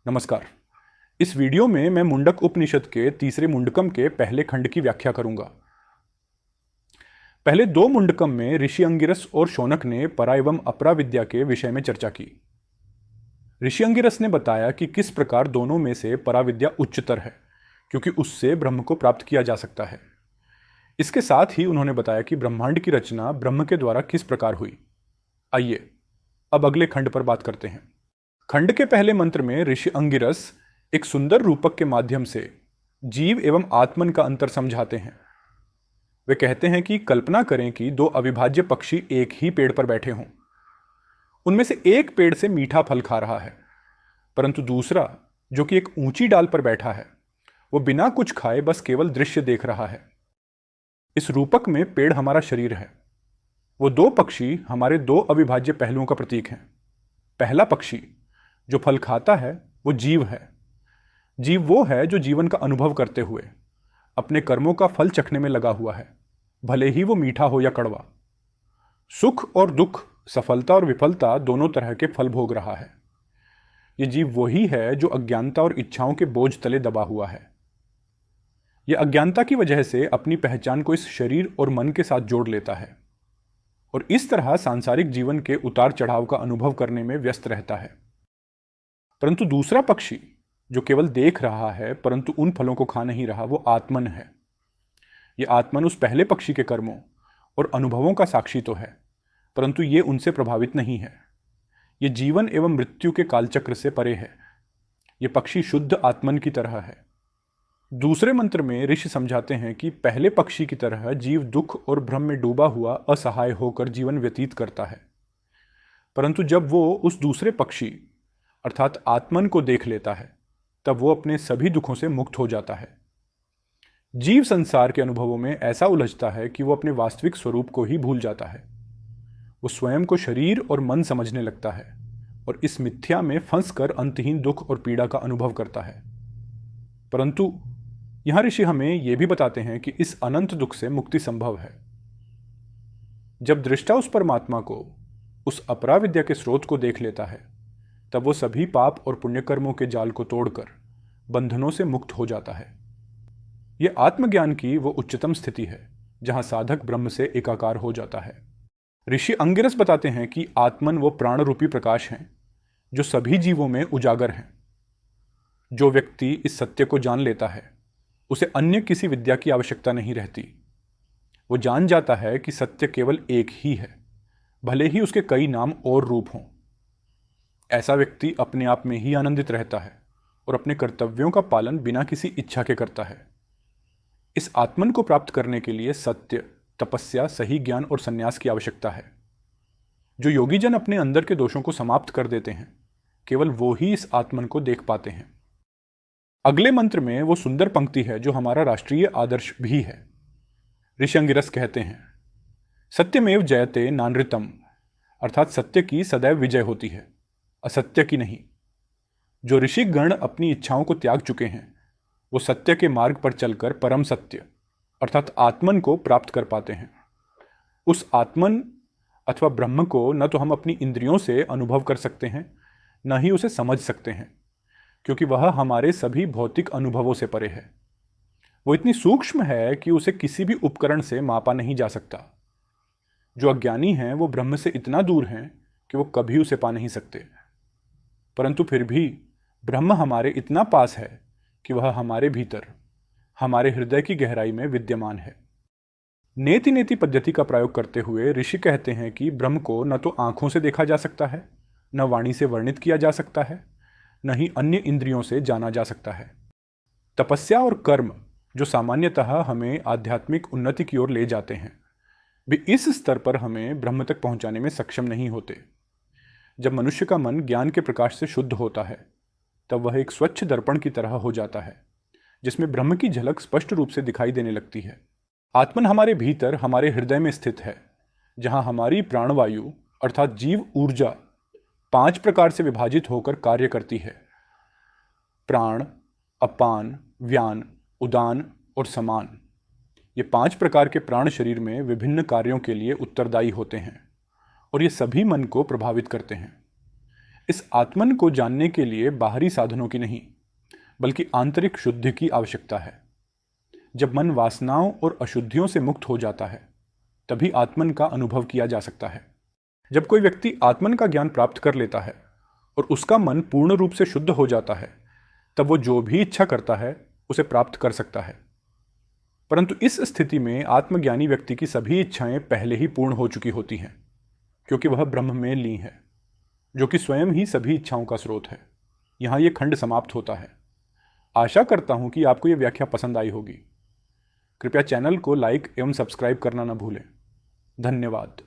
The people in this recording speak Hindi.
नमस्कार। इस वीडियो में मैं मुंडक उपनिषद के तीसरे मुंडकम के पहले खंड की व्याख्या करूंगा। पहले दो मुंडकम में ऋषि अंगिरस और शौनक ने परा एवं अपरा विद्या के विषय में चर्चा की। ऋषि अंगिरस ने बताया कि किस प्रकार दोनों में से परा विद्या उच्चतर है, क्योंकि उससे ब्रह्म को प्राप्त किया जा सकता है। इसके साथ ही उन्होंने बताया कि ब्रह्मांड की रचना ब्रह्म के द्वारा किस प्रकार हुई। आइए अब अगले खंड पर बात करते हैं। खंड के पहले मंत्र में ऋषि अंगिरस एक सुंदर रूपक के माध्यम से जीव एवं आत्मन का अंतर समझाते हैं। वे कहते हैं कि कल्पना करें कि दो अविभाज्य पक्षी एक ही पेड़ पर बैठे हों। उनमें से एक पेड़ से मीठा फल खा रहा है, परंतु दूसरा, जो कि एक ऊंची डाल पर बैठा है, वो बिना कुछ खाए बस केवल दृश्य देख रहा है। इस रूपक में पेड़ हमारा शरीर है। वो दो पक्षी हमारे दो अविभाज्य पहलुओं का प्रतीक हैं। पहला पक्षी जो फल खाता है वो जीव है। जीव वो है जो जीवन का अनुभव करते हुए अपने कर्मों का फल चखने में लगा हुआ है, भले ही वो मीठा हो या कड़वा। सुख और दुख, सफलता और विफलता दोनों तरह के फल भोग रहा है। ये जीव वही है जो अज्ञानता और इच्छाओं के बोझ तले दबा हुआ है। यह अज्ञानता की वजह से अपनी पहचान को इस शरीर और मन के साथ जोड़ लेता है और इस तरह सांसारिक जीवन के उतार चढ़ाव का अनुभव करने में व्यस्त रहता है। परंतु दूसरा पक्षी जो केवल देख रहा है परंतु उन फलों को खा नहीं रहा, वो आत्मन है। यह आत्मन उस पहले पक्षी के कर्मों और अनुभवों का साक्षी तो है, परंतु ये उनसे प्रभावित नहीं है। ये जीवन एवं मृत्यु के कालचक्र से परे है। ये पक्षी शुद्ध आत्मन की तरह है। दूसरे मंत्र में ऋषि समझाते हैं कि पहले पक्षी की तरह जीव दुख और भ्रम में डूबा हुआ असहाय होकर जीवन व्यतीत करता है, परंतु जब वो उस दूसरे पक्षी अर्थात आत्मन को देख लेता है तब वो अपने सभी दुखों से मुक्त हो जाता है। जीव संसार के अनुभवों में ऐसा उलझता है कि वो अपने वास्तविक स्वरूप को ही भूल जाता है। वो स्वयं को शरीर और मन समझने लगता है और इस मिथ्या में फंसकर अंतहीन दुख और पीड़ा का अनुभव करता है। परंतु यहां ऋषि हमें यह भी बताते हैं कि इस अनंत दुख से मुक्ति संभव है। जब दृष्टा उस परमात्मा को, उस अपरा विद्या के स्रोत को देख लेता है, तब वो सभी पाप और पुण्यकर्मों के जाल को तोड़कर बंधनों से मुक्त हो जाता है। यह आत्मज्ञान की वो उच्चतम स्थिति है जहां साधक ब्रह्म से एकाकार हो जाता है। ऋषि अंगिरस बताते हैं कि आत्मन वो प्राण रूपी प्रकाश हैं जो सभी जीवों में उजागर हैं। जो व्यक्ति इस सत्य को जान लेता है उसे अन्य किसी विद्या की आवश्यकता नहीं रहती। वो जान जाता है कि सत्य केवल एक ही है, भले ही उसके कई नाम और रूप हों। ऐसा व्यक्ति अपने आप में ही आनंदित रहता है और अपने कर्तव्यों का पालन बिना किसी इच्छा के करता है। इस आत्मन को प्राप्त करने के लिए सत्य, तपस्या, सही ज्ञान और संन्यास की आवश्यकता है। जो योगीजन अपने अंदर के दोषों को समाप्त कर देते हैं, केवल वो ही इस आत्मन को देख पाते हैं। अगले मंत्र में वो सुंदर पंक्ति है जो हमारा राष्ट्रीय आदर्श भी है। ऋषि अंगिरस कहते हैं, सत्यमेव जयते नानृतम, अर्थात सत्य की सदैव विजय होती है, असत्य की नहीं। जो ऋषि गण अपनी इच्छाओं को त्याग चुके हैं वो सत्य के मार्ग पर चलकर परम सत्य अर्थात आत्मन को प्राप्त कर पाते हैं। उस आत्मन अथवा ब्रह्म को न तो हम अपनी इंद्रियों से अनुभव कर सकते हैं, न ही उसे समझ सकते हैं, क्योंकि वह हमारे सभी भौतिक अनुभवों से परे है। वो इतनी सूक्ष्म है कि उसे किसी भी उपकरण से मापा नहीं जा सकता। जो अज्ञानी हैं वो ब्रह्म से इतना दूर हैं कि वो कभी उसे पा नहीं सकते, परंतु फिर भी ब्रह्म हमारे इतना पास है कि वह हमारे भीतर, हमारे हृदय की गहराई में विद्यमान है। नेति नेति पद्धति का प्रयोग करते हुए ऋषि कहते हैं कि ब्रह्म को न तो आंखों से देखा जा सकता है, न वाणी से वर्णित किया जा सकता है, न ही अन्य इंद्रियों से जाना जा सकता है। तपस्या और कर्म जो सामान्यतः हमें आध्यात्मिक उन्नति की ओर ले जाते हैं, भी इस स्तर पर हमें ब्रह्म तक पहुंचाने में सक्षम नहीं होते। जब मनुष्य का मन ज्ञान के प्रकाश से शुद्ध होता है तब वह एक स्वच्छ दर्पण की तरह हो जाता है जिसमें ब्रह्म की झलक स्पष्ट रूप से दिखाई देने लगती है। आत्मन हमारे भीतर, हमारे हृदय में स्थित है, जहां हमारी प्राणवायु अर्थात जीव ऊर्जा 5 प्रकार से विभाजित होकर कार्य करती है। प्राण, अपान, व्यान, उदान और समान। ये 5 प्रकार के प्राण शरीर में विभिन्न कार्यों के लिए उत्तरदायी होते हैं और ये सभी मन को प्रभावित करते हैं। इस आत्मन को जानने के लिए बाहरी साधनों की नहीं, बल्कि आंतरिक शुद्धि की आवश्यकता है। जब मन वासनाओं और अशुद्धियों से मुक्त हो जाता है, तभी आत्मन का अनुभव किया जा सकता है। जब कोई व्यक्ति आत्मन का ज्ञान प्राप्त कर लेता है और उसका मन पूर्ण रूप से शुद्ध हो जाता है, तब वो जो भी इच्छा करता है उसे प्राप्त कर सकता है। परंतु इस स्थिति में आत्मज्ञानी व्यक्ति की सभी इच्छाएं पहले ही पूर्ण हो चुकी होती हैं, क्योंकि वह ब्रह्म में लीन है, जो कि स्वयं ही सभी इच्छाओं का स्रोत है। यहाँ ये खंड समाप्त होता है। आशा करता हूँ कि आपको ये व्याख्या पसंद आई होगी। कृपया चैनल को लाइक एवं सब्सक्राइब करना न भूलें। धन्यवाद।